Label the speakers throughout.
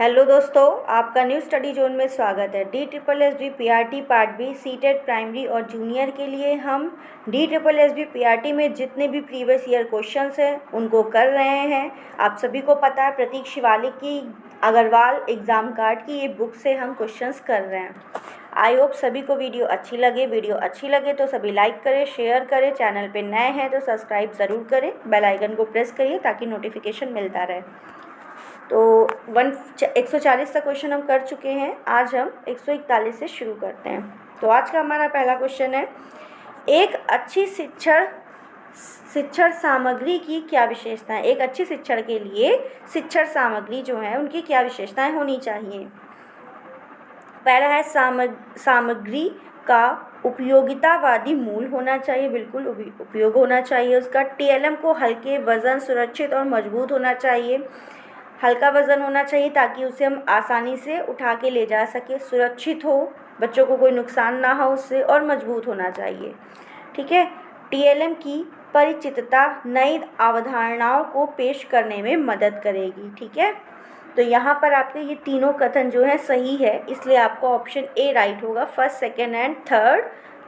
Speaker 1: Hello दोस्तों, आपका new study zone में स्वागत है। DSSB PRT part B CTET primary और जूनियर के लिए हम DSSB PRT में जितने भी प्रीवियस ईयर क्वेश्चंस हैं उनको कर रहे हैं। आप सभी को पता है प्रतीक शिवालिक की अग्रवाल एग्ज़ाम कार्ड की ये बुक से हम क्वेश्चंस कर रहे हैं। आई होप सभी को वीडियो अच्छी लगे तो सभी लाइक करें, शेयर करें। चैनल पे नए हैं तो सब्सक्राइब ज़रूर करें, बेल आइकन को प्रेस करिए ताकि नोटिफिकेशन मिलता रहे। तो 140 तक क्वेश्चन हम कर चुके हैं। आज हम 141 से शुरू करते हैं। तो आज का हमारा पहला क्वेश्चन है, एक अच्छी शिक्षण सामग्री की क्या विशेषताएं। एक अच्छी शिक्षण के लिए शिक्षण सामग्री जो है उनकी क्या विशेषताएं होनी चाहिए। पहला है सामग्री का उपयोगितावादी मूल होना चाहिए, बिल्कुल उपयोग होना चाहिए उसका। TLM को हल्के, वजन, सुरक्षित और मजबूत होना चाहिए। हल्का वज़न होना चाहिए ताकि उसे हम आसानी से उठा के ले जा सके, सुरक्षित हो, बच्चों को कोई नुकसान ना हो उससे, और मजबूत होना चाहिए। ठीक है। TLM की परिचितता नई अवधारणाओं को पेश करने में मदद करेगी। ठीक है। तो यहाँ पर आपके ये तीनों कथन जो है सही है, इसलिए आपका ऑप्शन ए राइट होगा। फर्स्ट, सेकेंड एंड थर्ड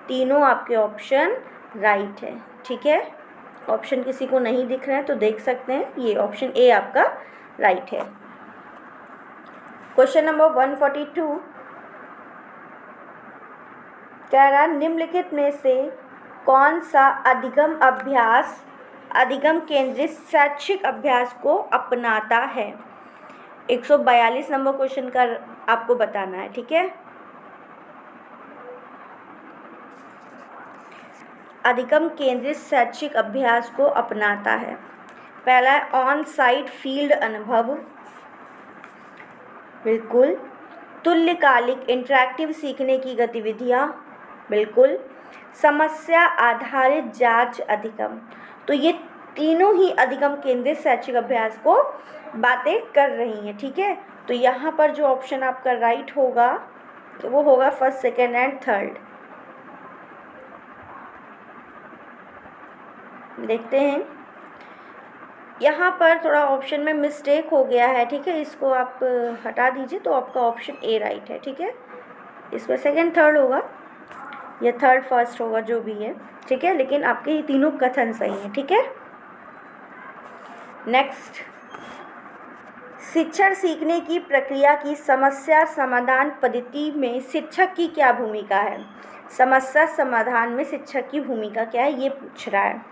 Speaker 1: तीनों आपके ऑप्शन राइट है। ठीक है। ऑप्शन किसी को नहीं दिख रहे हैं तो देख सकते हैं, ये ऑप्शन ए आपका राइट है। क्वेश्चन नंबर 142 कह रहा, निम्नलिखित में से कौन सा अधिगम केंद्रित शैक्षिक अभ्यास को अपनाता है। 142 नंबर क्वेश्चन का आपको बताना है। ठीक है। अधिगम केंद्रित शैक्षिक अभ्यास को अपनाता है। पहला है ऑन साइट फील्ड अनुभव, बिल्कुल। तुल्यकालिक इंटरैक्टिव सीखने की गतिविधियाँ, बिल्कुल। समस्या आधारित जांच अधिगम। तो ये तीनों ही अधिगम केंद्रित शैक्षिक अभ्यास को बातें कर रही हैं। ठीक है। तो यहाँ पर जो ऑप्शन आपका राइट होगा तो वो होगा फर्स्ट, सेकेंड एंड थर्ड। देखते हैं, यहाँ पर थोड़ा ऑप्शन में मिस्टेक हो गया है। ठीक है, इसको आप हटा दीजिए तो आपका ऑप्शन ए राइट है। ठीक है। इसमें सेकंड थर्ड होगा या थर्ड फर्स्ट होगा, जो भी है। ठीक है, लेकिन आपके ये तीनों कथन सही हैं। ठीक है। नेक्स्ट, शिक्षण सीखने की प्रक्रिया की समस्या समाधान पद्धति में शिक्षक की क्या भूमिका है। समस्या समाधान में शिक्षक की भूमिका क्या है, ये पूछ रहा है।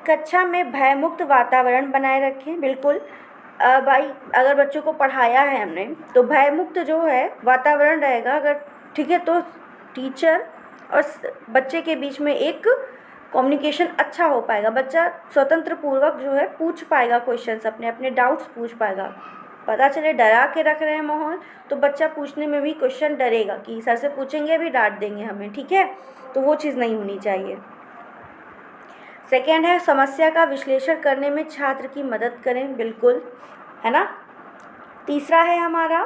Speaker 1: कक्षा में भयमुक्त वातावरण बनाए रखें, बिल्कुल। भाई अगर बच्चों को पढ़ाया है हमने तो भयमुक्त जो है वातावरण रहेगा अगर, ठीक है, तो टीचर और बच्चे के बीच में एक कम्युनिकेशन अच्छा हो पाएगा। बच्चा स्वतंत्र पूर्वक जो है पूछ पाएगा क्वेश्चंस, अपने डाउट्स पूछ पाएगा। पता चले डरा के रख रहे हैं माहौल तो बच्चा पूछने में भी क्वेश्चन डरेगा कि सर से पूछेंगे भी डांट देंगे हमें। ठीक है, तो वो चीज़ नहीं होनी चाहिए। सेकेंड है समस्या का विश्लेषण करने में छात्र की मदद करें, बिल्कुल, है ना। तीसरा है हमारा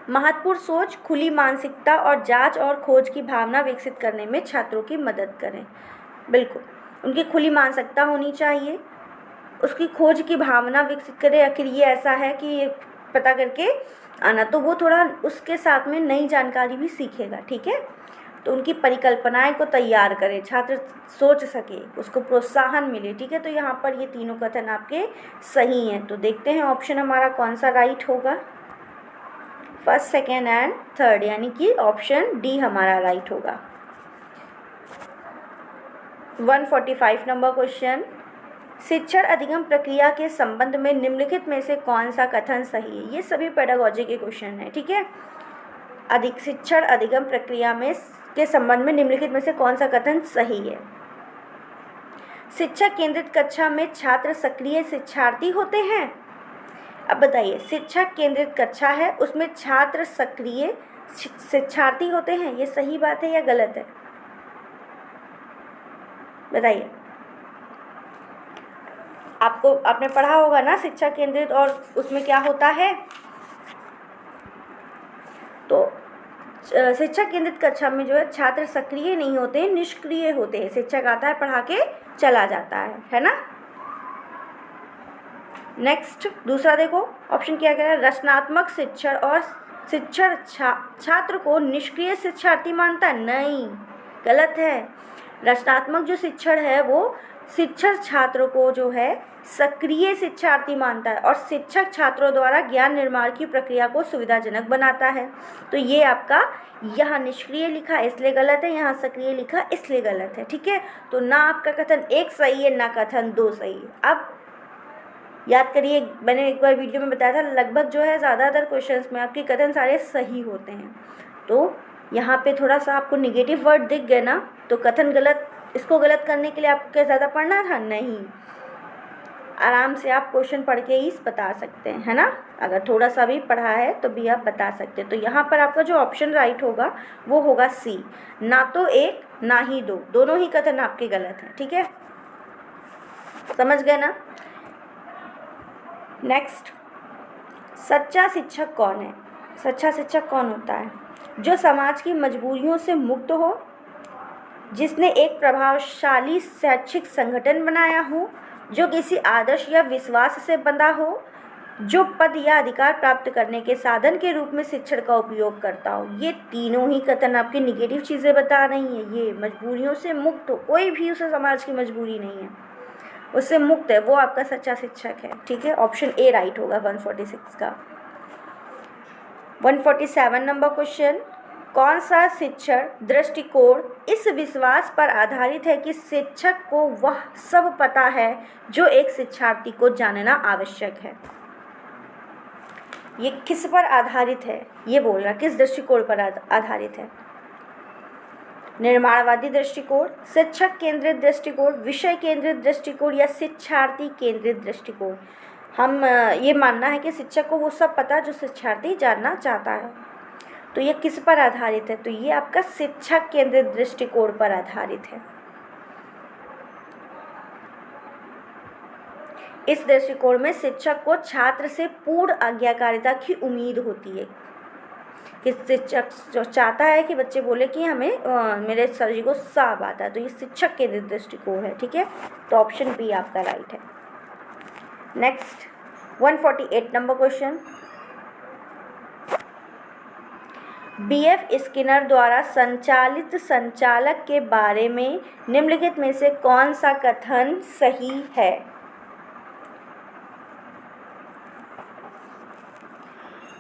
Speaker 1: महत्वपूर्ण सोच, खुली मानसिकता और जांच और खोज की भावना विकसित करने में छात्रों की मदद करें, बिल्कुल। उनकी खुली मानसिकता होनी चाहिए, उसकी खोज की भावना विकसित करें। आखिर ये ऐसा है कि ये पता करके आना, तो वो थोड़ा उसके साथ में नई जानकारी भी सीखेगा। ठीक है। तो उनकी परिकल्पनाएं को तैयार करें, छात्र सोच सके, उसको प्रोत्साहन मिले। ठीक है। तो यहाँ पर ये तीनों कथन आपके सही हैं। तो देखते हैं ऑप्शन हमारा कौन सा राइट होगा। फर्स्ट, सेकेंड एंड थर्ड, यानी कि ऑप्शन डी हमारा राइट होगा। 145 नंबर क्वेश्चन, शिक्षण अधिगम प्रक्रिया के संबंध में निम्नलिखित में से कौन सा कथन सही है। ये सभी पेडागोजी के क्वेश्चन हैं। ठीक है। शिक्षण अधिगम प्रक्रिया में के संबंध में निम्नलिखित में से कौन सा कथन सही है। शिक्षक केंद्रित कक्षा में छात्र सक्रिय शिक्षार्थी होते हैं। अब बताइए, शिक्षक केंद्रित कक्षा है उसमें छात्र सक्रिय शिक्षार्थी होते हैं, ये सही बात है या गलत है, बताइए। आपने पढ़ा होगा ना शिक्षक केंद्रित, और उसमें क्या होता है। तो शिक्षक केंद्रित कक्षा में जो है छात्र सक्रिय नहीं होते हैं, निष्क्रिय होते हैं। शिक्षक आता है, पढ़ा के चला जाता है ना। नेक्स्ट दूसरा देखो ऑप्शन क्या कह रहा है, रचनात्मक शिक्षण और शिक्षण छात्र को निष्क्रिय शिक्षार्थी मानता है, नहीं, गलत है। रचनात्मक जो शिक्षण है वो शिक्षक छात्रों को जो है सक्रिय शिक्षार्थी मानता है और शिक्षक छात्रों द्वारा ज्ञान निर्माण की प्रक्रिया को सुविधाजनक बनाता है। तो ये आपका यहाँ निष्क्रिय लिखा इसलिए गलत है, यहाँ सक्रिय लिखा इसलिए गलत है। ठीक है, तो ना आपका कथन एक सही है ना कथन दो सही है। अब याद करिए, मैंने एक बार वीडियो में बताया था लगभग जो है ज़्यादातर क्वेश्चंस में आपके कथन सारे सही होते हैं। तो यहाँ पे थोड़ा सा आपको निगेटिव वर्ड दिख गए ना, तो कथन गलत, इसको गलत करने के लिए आपको क्या ज़्यादा पढ़ना था? नहीं, आराम से आप क्वेश्चन पढ़ के ही बता सकते हैं, है ना। अगर थोड़ा सा भी पढ़ा है तो भी आप बता सकते हैं। तो यहाँ पर आपका जो ऑप्शन राइट होगा वो होगा सी, ना तो एक ना ही दो, दोनों ही कथन आपके गलत हैं। ठीक है, समझ गए ना। नेक्स्ट, सच्चा शिक्षक कौन है? सच्चा शिक्षक कौन होता है? जो समाज की मजबूरियों से मुक्त हो, जिसने एक प्रभावशाली शैक्षिक संगठन बनाया हो, जो किसी आदर्श या विश्वास से बंधा हो, जो पद या अधिकार प्राप्त करने के साधन के रूप में शिक्षण का उपयोग करता हो। ये तीनों ही कथन आपकी निगेटिव चीज़ें बता रही हैं। ये मजबूरियों से मुक्त हो, कोई भी उसे समाज की मजबूरी नहीं है, उससे मुक्त है, वो आपका सच्चा शिक्षक है। ठीक है, ऑप्शन ए राइट होगा 146 का। 147 नंबर क्वेश्चन, कौन सा शिक्षण दृष्टिकोण इस विश्वास पर आधारित है कि शिक्षक को वह सब पता है जो एक शिक्षार्थी को जानना आवश्यक है? ये किस पर आधारित है? ये बोल रहा किस दृष्टिकोण पर आधारित है? निर्माणवादी दृष्टिकोण, शिक्षक केंद्रित दृष्टिकोण, विषय केंद्रित दृष्टिकोण या शिक्षार्थी केंद्रित दृष्टिकोण? हम ये मानना है कि शिक्षक को वो सब पता जो शिक्षार्थी जानना चाहता है। तो ये किस पर आधारित है? तो ये आपका शिक्षक केंद्रित दृष्टिकोण पर आधारित है। इस दृष्टिकोण में शिक्षक को छात्र से पूर्ण आज्ञाकारिता की उम्मीद होती है कि शिक्षक जो चाहता है कि बच्चे बोले कि हमें मेरे सर जी को सब आता है। तो ये शिक्षक केंद्रित दृष्टिकोण है। ठीक है, तो ऑप्शन बी आपका राइट है। Next 148 number question, BF Skinner द्वारा संचालित संचालक के बारे में निम्नलिखित में से कौन सा कथन सही है?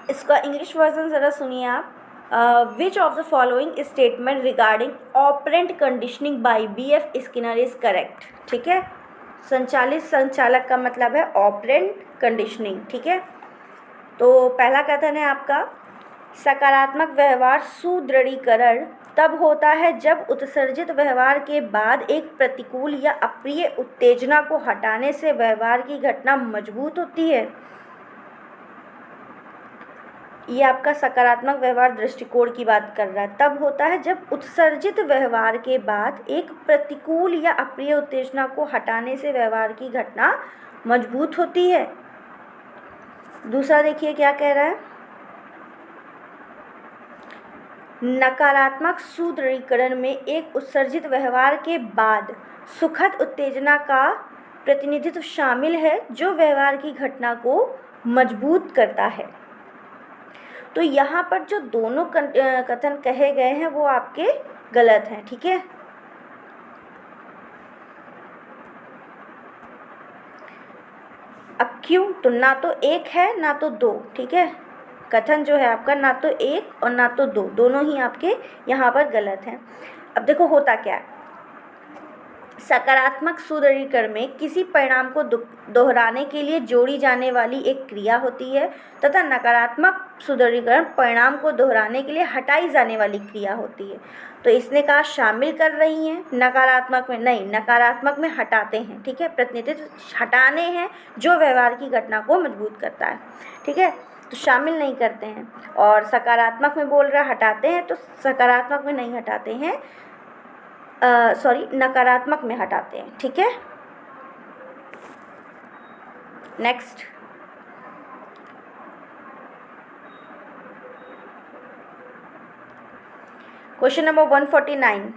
Speaker 1: इसका इंग्लिश वर्जन ज़रा सुनिए आप। Which of the following statement regarding operant conditioning by BF Skinner is correct? ठीक है, संचालित संचालक का मतलब है ऑपरेंट कंडीशनिंग। ठीक है, तो पहला कथन है आपका, सकारात्मक व्यवहार सुदृढ़ीकरण तब होता है जब उत्सर्जित व्यवहार के बाद एक प्रतिकूल या अप्रिय उत्तेजना को हटाने से व्यवहार की घटना मजबूत होती है। ये आपका सकारात्मक व्यवहार दृष्टिकोण की बात कर रहा है। तब होता है जब उत्सर्जित व्यवहार के बाद एक प्रतिकूल या अप्रिय उत्तेजना को हटाने से व्यवहार की घटना मजबूत होती है। दूसरा देखिए क्या कह रहा है, नकारात्मक सुदृढ़ीकरण में एक उत्सर्जित व्यवहार के बाद सुखद उत्तेजना का प्रतिनिधित्व शामिल है जो व्यवहार की घटना को मजबूत करता है। तो यहाँ पर जो दोनों कथन कहे गए हैं वो आपके गलत हैं। ठीक है, अब क्यों? तो ना तो एक है ना तो दो। ठीक है, कथन जो है आपका ना तो एक और ना तो दो, दोनों ही आपके यहाँ पर गलत हैं। अब देखो होता क्या है, सकारात्मक सुदृढ़ीकरण में किसी परिणाम को दोहराने के लिए जोड़ी जाने वाली एक क्रिया होती है तथा नकारात्मक सुदृढ़ीकरण परिणाम को दोहराने के लिए हटाई जाने वाली क्रिया होती है। तो इसने कहा शामिल कर रही हैं, नकारात्मक में नहीं, नकारात्मक में हटाते हैं। ठीक है, प्रतिनिधित्व हटाने हैं जो व्यवहार की घटना को मजबूत करता है। ठीक है, तो शामिल नहीं करते हैं। और सकारात्मक में बोल रहा हटाते हैं, तो सकारात्मक में नहीं हटाते हैं, नकारात्मक में हटाते हैं। ठीक है, नेक्स्ट क्वेश्चन नंबर 149,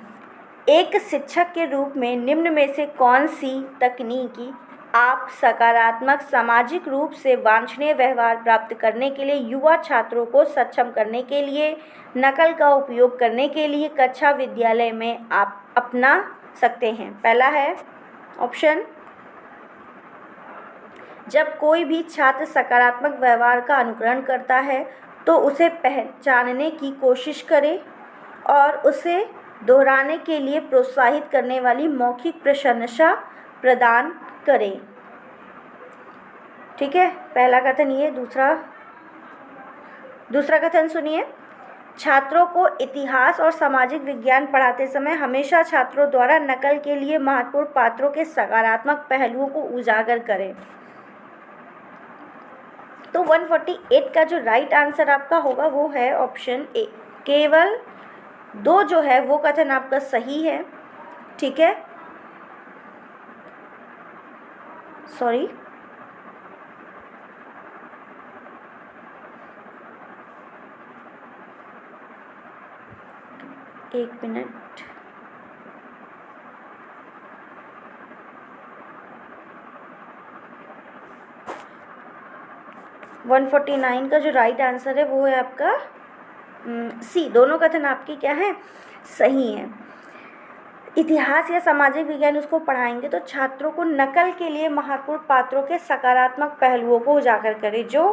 Speaker 1: एक शिक्षक के रूप में निम्न में से कौन सी तकनीकी आप सकारात्मक सामाजिक रूप से वांछनीय व्यवहार प्राप्त करने के लिए युवा छात्रों को सक्षम करने के लिए नकल का उपयोग करने के लिए कक्षा विद्यालय में आप अपना सकते हैं। पहला है ऑप्शन, जब कोई भी छात्र सकारात्मक व्यवहार का अनुकरण करता है तो उसे पहचानने की कोशिश करें और उसे दोहराने के लिए प्रोत्साहित करने वाली मौखिक प्रशंसा प्रदान करें। ठीक है, पहला कथन ये। दूसरा कथन सुनिए, छात्रों को इतिहास और सामाजिक विज्ञान पढ़ाते समय हमेशा छात्रों द्वारा नकल के लिए महत्वपूर्ण पात्रों के सकारात्मक पहलुओं को उजागर करें। तो 148 का जो राइट आंसर आपका होगा वो है ऑप्शन ए। केवल 2 जो है वो कथन आपका सही है। ठीक है, सॉरी, एक मिनट। वन 149 का जो राइट आंसर है वो है आपका सी। दोनों कथन आपके क्या हैं, सही हैं। इतिहास या सामाजिक विज्ञान उसको पढ़ाएंगे तो छात्रों को नकल के लिए महत्वपूर्ण पात्रों के सकारात्मक पहलुओं को उजागर करें। जो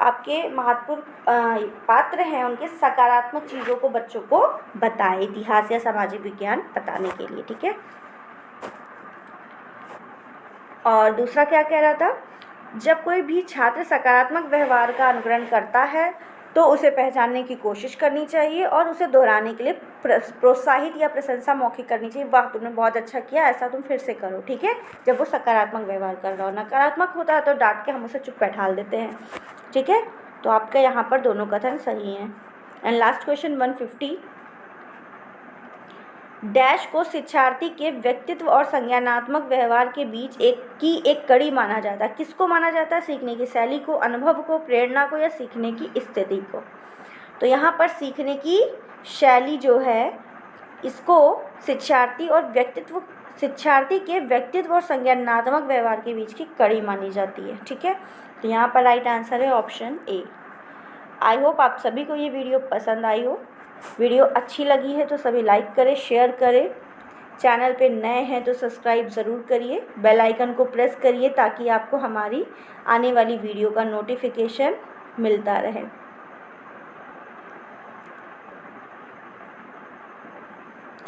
Speaker 1: आपके महत्वपूर्ण पात्र हैं उनके सकारात्मक चीज़ों को बच्चों को बताएं इतिहास या सामाजिक विज्ञान बताने के लिए। ठीक है, और दूसरा क्या कह रहा था, जब कोई भी छात्र सकारात्मक व्यवहार का अनुकरण करता है तो उसे पहचानने की कोशिश करनी चाहिए और उसे दोहराने के लिए प्रोत्साहित या प्रशंसा मौखिक करनी चाहिए। वाह, तुमने बहुत अच्छा किया, ऐसा तुम फिर से करो। ठीक है, जब वो सकारात्मक व्यवहार कर रहा हो। नकारात्मक होता है तो डांट के हम उसे चुप बैठाल देते हैं। ठीक है, तो आपका यहाँ पर दोनों कथन सही हैं। एंड लास्ट क्वेश्चन 150, डैश को शिक्षार्थी के व्यक्तित्व और संज्ञानात्मक व्यवहार के बीच एक कड़ी माना जाता है। किसको माना जाता है, सीखने की शैली को, अनुभव को, प्रेरणा को या सीखने की स्थिति को। तो यहाँ पर सीखने की शैली जो है इसको शिक्षार्थी के व्यक्तित्व और संज्ञानात्मक व्यवहार के बीच की कड़ी मानी जाती है। ठीक है, तो यहाँ पर राइट आंसर है ऑप्शन ए। आई होप आप सभी को ये वीडियो पसंद आई हो। वीडियो अच्छी लगी है तो सभी लाइक करें, शेयर करें। चैनल पे नए हैं तो सब्सक्राइब ज़रूर करिए, बेल आइकन को प्रेस करिए ताकि आपको हमारी आने वाली वीडियो का नोटिफिकेशन मिलता रहे।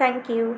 Speaker 1: Thank you.